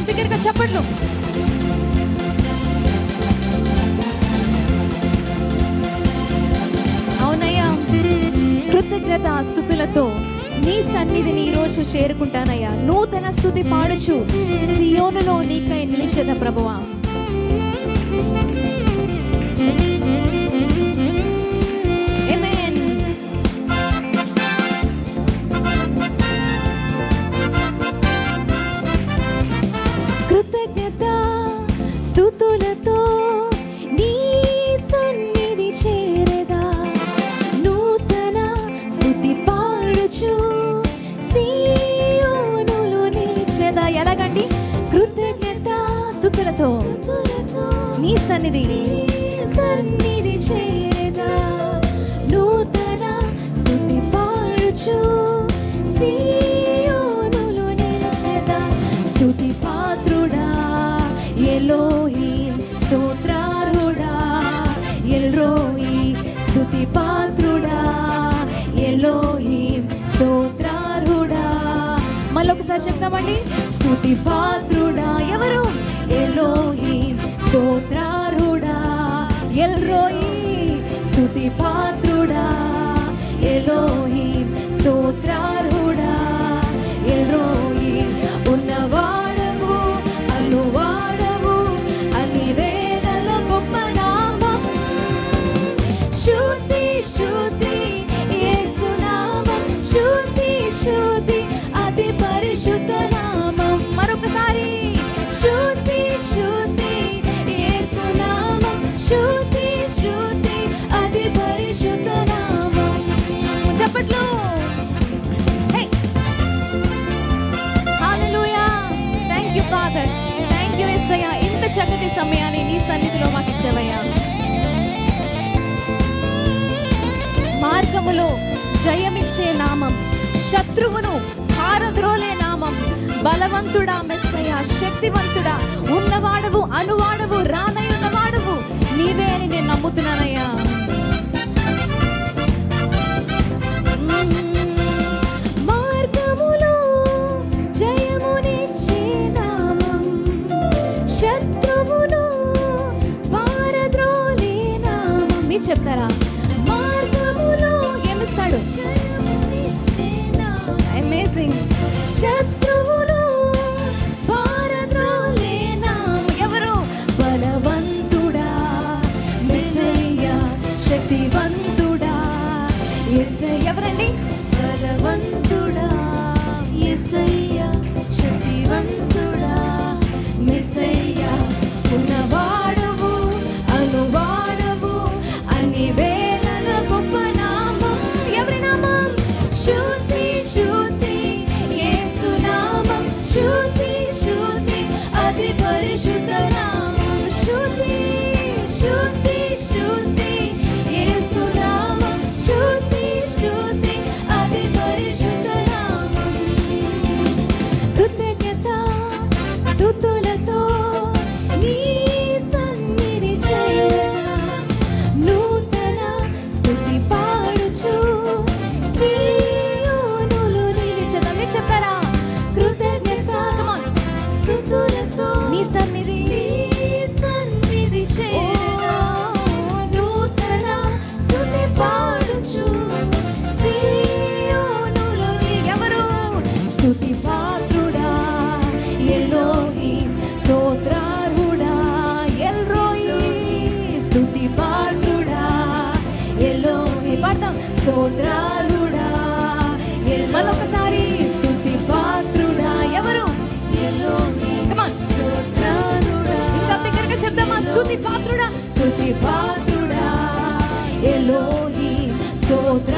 పాడదాం బిగ్గరగా చప్పట్లు. అవునయ్యా, కృతజ్ఞత స్తుతులతో నీ సన్నిధిని ఈ రోజు చేరుకుంటానయ్యా. నూతన స్తుతి పాడుచు సియోనులో నీకై నిలిచెద ప్రభువా. కృతజ్ఞత స్తుతులతో నీ సన్నిధి చేరదా, నూతన స్తుతి పాడుచు సియోనులో నిలిచెదా. ఎలాగండి? కృతజ్ఞత స్తుతులతో నీ సన్నిధి చేరదా, నూతన స్తుతి పాడుచు సియోనులో నిలిచెదా. స్తుతి పాత్రుడా ఎలోహీం, స్తోత్రార్హుడా ఎల్రోయి. స్తుతి పాత్రుడా ఎలోహీం, స్తోత్రార్హుడా. మళ్ళొకసారి చెప్తామండి. స్తుతి పాత్రుడా ఎవరు? ఎలోహీం, స్తోత్రార్హుడా ఎల్రోయి. స్తుతి పాత్రుడా ఎలోహీం, స్తోత్రార్హుడా ఎల్రోయి. ఉన్నవాడవు అనువాడవు అన్ని వేళల గొప్ప నామం. శుద్ధి శుద్ధి యేసు నామం, శుద్ధి శుద్ధి అతి పరిశుద్ధ నామం. మరొకసారి శుద్ధి శుద్ధి యేసు నామం, శుద్ధి శుద్ధి అతి పరిశుద్ధ నామం. చప్పట్లు. Hallelujah. Thank you father, thank you యేసయ్యా. ఇంత చక్కటి సమయాన్ని నీ సన్నిధిలో మాకు ఇచ్చావయ్యా. మార్గములో జయమిచ్చే నామం, శత్రువును పారద్రోలే నామం. బలవంతుడా మెస్సయ్యా, శక్తివంతుడా, ఉన్నవాడవు అనువాడవు రానై ఉన్నవాడవు నీవే అని నేను నమ్ముతున్నానయ్యా. మార్గములో జయమునిచ్చే నామం, శత్రువును పారద్రోలే నామం. మీరు చెప్తారా? మార్గములో ఏమిస్తాడు? అమేజింగ్. శత్రువును పారద్రోలే నామం. ఎవరు? బలవంతుడా మెస్సయ్యా, శక్తివంతుడా యేసయ్యా. ఎవరండి? బలవంతుడా యేసయ్యా, శక్తివంతుడా మెస్సయ్యా. ఉన్నవాడవు అనువాడవు అన్ని వేళల గొప్ప నామం. ఎవరి నామం? శుద్ధి శుద్ధి యేసు నామం, శుద్ధి శుద్ధి అతి పరిశుద్ధ నామం. శుద్ధి శుద్ధి శుద్ధి యేసు నామం, శుద్ధి శుద్ధి అతి పరిశుద్ధ నామం. కృతజ్ఞత స్తుతులతో నీ సన్నిధి చేరదా, నూతన స్తుతి పాడుచు సియోనులో నిలిచెదా. మీరు చెప్తారా? కృతజ్ఞత స్తుతులతో నీ సన్నిధి చేరదా, నూతన స్తుతి పాడుచు సియోనులో. ఎవరు? స్తుతి పాత్రుడా ఎలోహీం, స్తోత్రార్హుడా ఎల్రోయి. స్తుతి పాత్రుడా ఎలోహీం. పాడతాం. స్తోత్రార్హుడా మరొకసారి. స్తుతి పాత్రుడా ఎవరు? ఎలోహీం. Come on. స్తోత్రార్హుడా. ఇంకా బిగ్గరగా చెప్దామా? స్తుతి పాత్రుడా, స్తుతి పాత్రుడా ఎలోహీం, స్తోత్ర